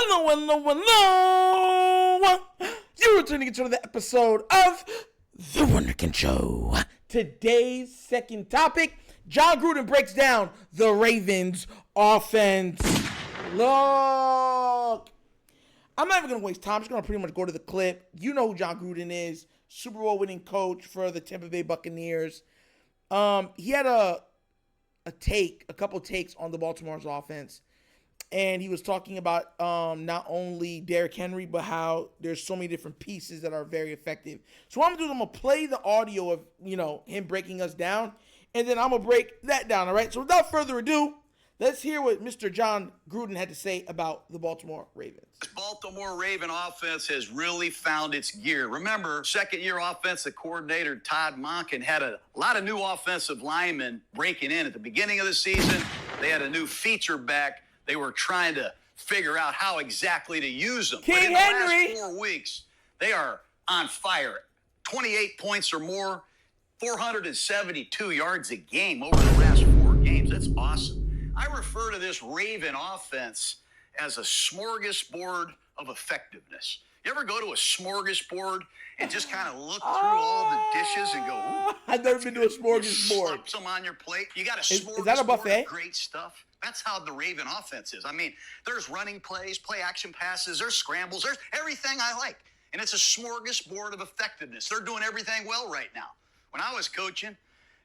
Hello. You're tuning into another episode of The Wunderkind Show. Today's second topic, Jon Gruden breaks down the Ravens offense. Look, I'm not even going to waste time. I'm just going to pretty much go to the clip. You know who Jon Gruden is. Super Bowl winning coach for the Tampa Bay Buccaneers. He had a couple takes on the Baltimore's offense. And he was talking about not only Derrick Henry, but how there's so many different pieces that are very effective. So what I'm going to do is I'm going to play the audio of, him breaking us down. And then I'm going to break that down, all right? So without further ado, let's hear what Mr. Jon Gruden had to say about the Baltimore Ravens. This Baltimore Raven offense has really found its gear. Remember, second-year offensive coordinator Todd Monken had a lot of new offensive linemen breaking in. At the beginning of the season, they had a new feature back. They were trying to figure out how exactly to use them. King but in the Henry. last 4 weeks, they are on fire. 28 points or more, 472 yards a game over the last 4 games. That's awesome. I refer to this Raven offense as a smorgasbord of effectiveness. You ever go to a smorgasbord and just kind of look through all the dishes and go, ooh, I've never been to a smorgasbord. Slump some on your plate. You got a smorgasbord is that a buffet? of great stuff. That's how the Raven offense is. I mean, there's running plays, play action passes, there's scrambles, there's everything I like. And it's a smorgasbord of effectiveness. They're doing everything well right now. When I was coaching,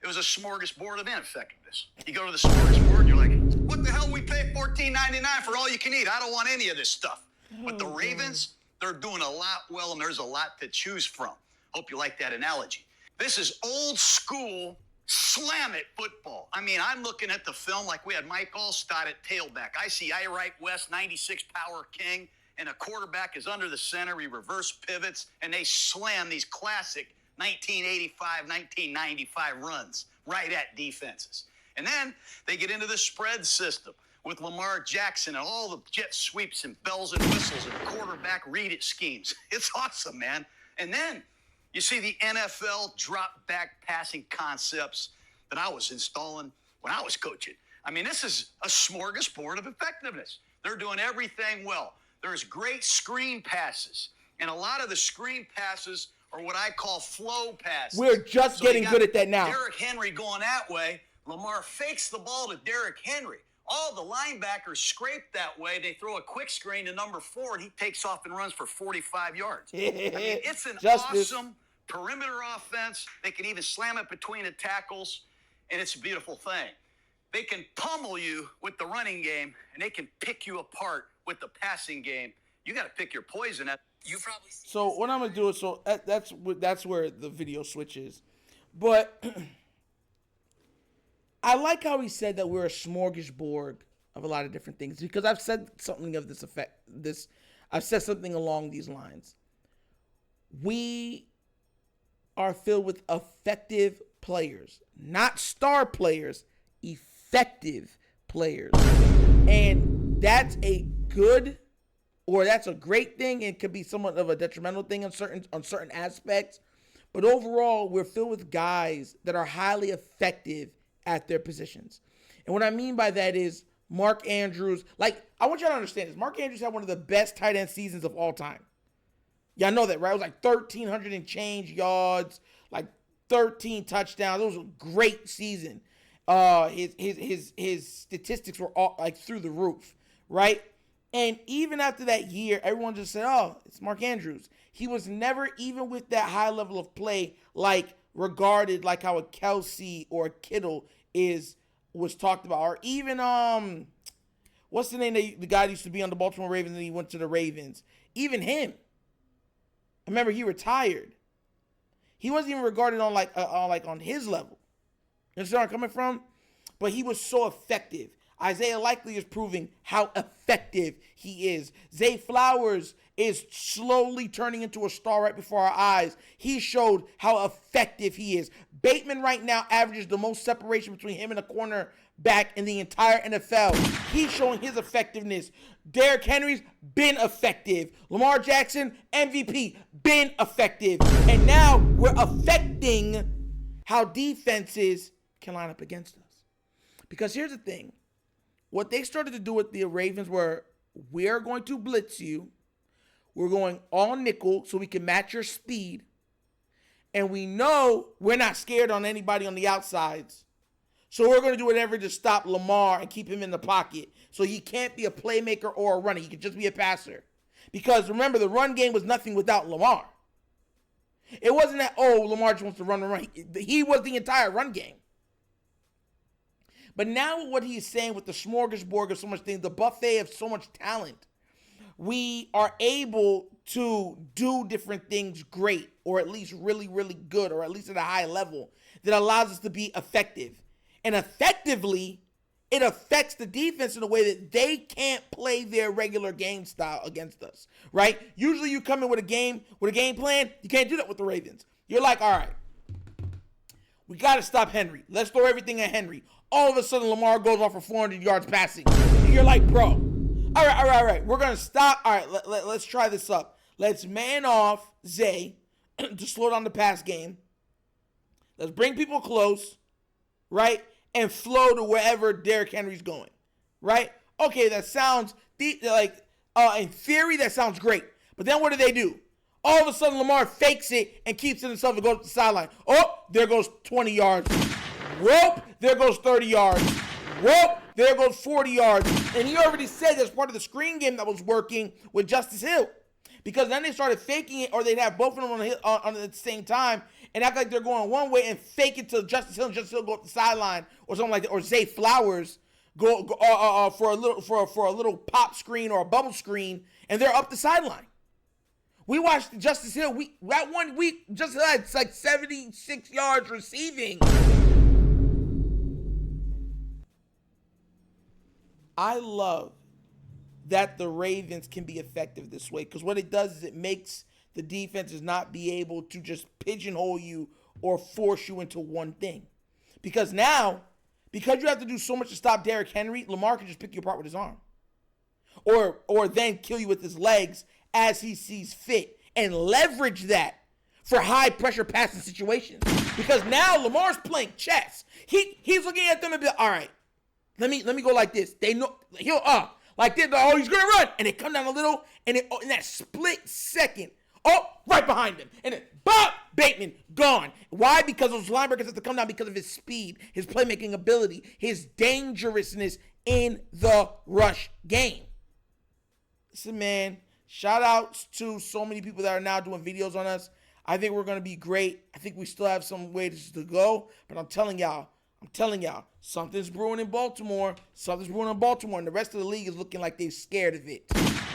it was a smorgasbord of ineffectiveness. You go to the smorgasbord and you're like, what the hell we pay $14.99 for all you can eat? I don't want any of this stuff. But the Ravens, they're doing a lot well, and there's a lot to choose from. Hope you like that analogy. This is old school slam it football. I mean, I'm looking at the film like we had Mike Allstott at tailback. I see I right West, 96 power king, and a quarterback is under the center. He reverse pivots, and they slam these classic 1985, 1995 runs right at defenses. And then they get into the spread system with Lamar Jackson and all the jet sweeps and bells and whistles and quarterback read-it schemes. It's awesome, man. And then you see the NFL drop-back passing concepts that I was installing when I was coaching. I mean, this is a smorgasbord of effectiveness. They're doing everything well. There's great screen passes, and a lot of the screen passes are what I call flow passes. We're just getting good at that now. Derrick Henry going that way. Lamar fakes the ball to Derrick Henry. All the linebackers scrape that way. They throw a quick screen to number 4, and he takes off and runs for 45 yards. I mean, it's an awesome perimeter offense. They can even slam it between the tackles, and it's a beautiful thing. They can pummel you with the running game, and they can pick you apart with the passing game. You got to pick your poison. So what I'm gonna do is that's where the video switches, but I like how he said that we're a smorgasbord of a lot of different things, because I've said something of this effect. I've said something along these lines. We are filled with effective players, not star players, effective players, and that's a good, or that's a great thing. It could be somewhat of a detrimental thing on certain aspects, but overall, we're filled with guys that are highly effective at their positions. And what I mean by that is Mark Andrews. Like, I want you to understand this. Mark Andrews had one of the best tight end seasons of all time. Y'all know that, right? It was like 1,300 and change yards, like 13 touchdowns. It was a great season. His statistics were all like through the roof, right? And even after that year, everyone just said, oh, it's Mark Andrews. He was never, even with that high level of play, like regarded like how a Kelsey or a Kittle was talked about. Or even, what's the name the guy that used to be on the Baltimore Ravens and he went to the Ravens? Even him. I remember he retired. He wasn't even regarded on on his level. You understand where I'm coming from? But he was so effective. Isaiah Likely is proving how effective he is. Zay Flowers is slowly turning into a star right before our eyes. He showed how effective he is. Bateman right now averages the most separation between him and a cornerback in the entire NFL. He's showing his effectiveness. Derrick Henry's been effective. Lamar Jackson, MVP, been effective. And now we're affecting how defenses can line up against us. Because here's the thing. What they started to do with the Ravens were we're going to blitz you. We're going all nickel so we can match your speed. And we know we're not scared on anybody on the outsides. So we're going to do whatever to stop Lamar and keep him in the pocket. So he can't be a playmaker or a runner. He can just be a passer. Because remember, the run game was nothing without Lamar. It wasn't that, oh, Lamar just wants to run. He was the entire run game. But now what he's saying with the smorgasbord of so much things, the buffet of so much talent, we are able to do different things great, or at least really, really good, or at least at a high level that allows us to be effective. And effectively, it affects the defense in a way that they can't play their regular game style against us, right? Usually you come in with a game plan. You can't do that with the Ravens. You're like, all right, we got to stop Henry. Let's throw everything at Henry. All of a sudden, Lamar goes off for 400 yards passing. And you're like, bro, all right. We're going to stop. All right, let's try this up. Let's man off Zay to slow down the pass game. Let's bring people close, right? And flow to wherever Derrick Henry's going, right? Okay, that sounds in theory, that sounds great. But then what do? All of a sudden, Lamar fakes it and keeps it himself and goes to the sideline. Oh, there goes 20 yards. Whoop, there goes 30 yards. Whoop, there goes 40 yards. And he already said that's part of the screen game that was working with Justice Hill. Because then they started faking it, or they'd have both of them on at the same time and act like they're going one way and fake it to Justice Hill, and Justice Hill go up the sideline or something like that, or Zay Flowers go for a little pop screen or a bubble screen, and they're up the sideline. We watched Justice Hill. That 1 week, Justice Hill had like 76 yards receiving. I love that the Ravens can be effective this way, because what it does is it makes the defenses not be able to just pigeonhole you or force you into one thing. Because now, because you have to do so much to stop Derrick Henry, Lamar can just pick you apart with his arm. Or then kill you with his legs as he sees fit, and leverage that for high pressure passing situations. Because now Lamar's playing chess. He's looking at them and be like, all right, let me go like this. They know he'll like this. Oh, he's gonna run, and they come down a little, and in that split second, right behind him, and then Bob Bateman gone. Why? Because those linebackers have to come down because of his speed, his playmaking ability, his dangerousness in the rush game. Listen, man, shout outs to so many people that are now doing videos on us. I think we're gonna be great. I think we still have some ways to go, but I'm telling y'all, something's brewing in Baltimore. And the rest of the league is looking like they're scared of it.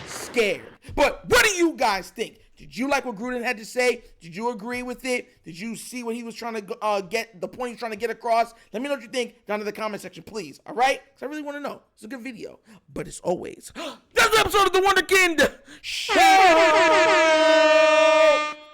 Scared. But what do you guys think? Did you like what Gruden had to say? Did you agree with it? Did you see what he was trying to get, the point he was trying to get across? Let me know what you think down in the comment section, please. All right? Because I really want to know. It's a good video. But as always, that's the episode of The Wunderkind Show.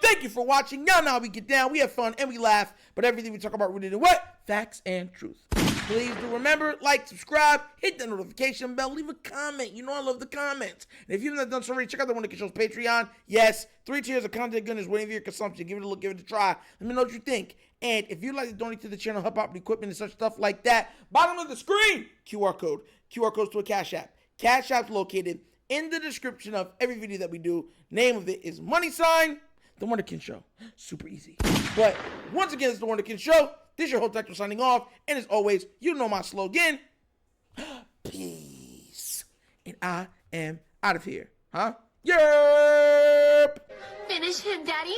Thank you for watching. Y'all know how we get down. We have fun and we laugh. But everything we talk about rooted in what? Facts and truth. Please do remember, like, subscribe, hit the notification bell, leave a comment. You know I love the comments. And if you haven't done so already, check out the Wunderkind Show's Patreon. Yes, 3 tiers of content goodness waiting for your consumption. Give it a look, give it a try. Let me know what you think. And if you'd like to donate to the channel, help out with equipment and such stuff like that, bottom of the screen, QR code. QR codes to a Cash App. Cash App's located in the description of every video that we do. Name of it is The Wunderkind Show. Super easy. But once again, it's The Wunderkind Show. This is your host, Hector, signing off. And as always, you know my slogan. Peace. And I am out of here. Huh? Yerp! Finish him, Daddy.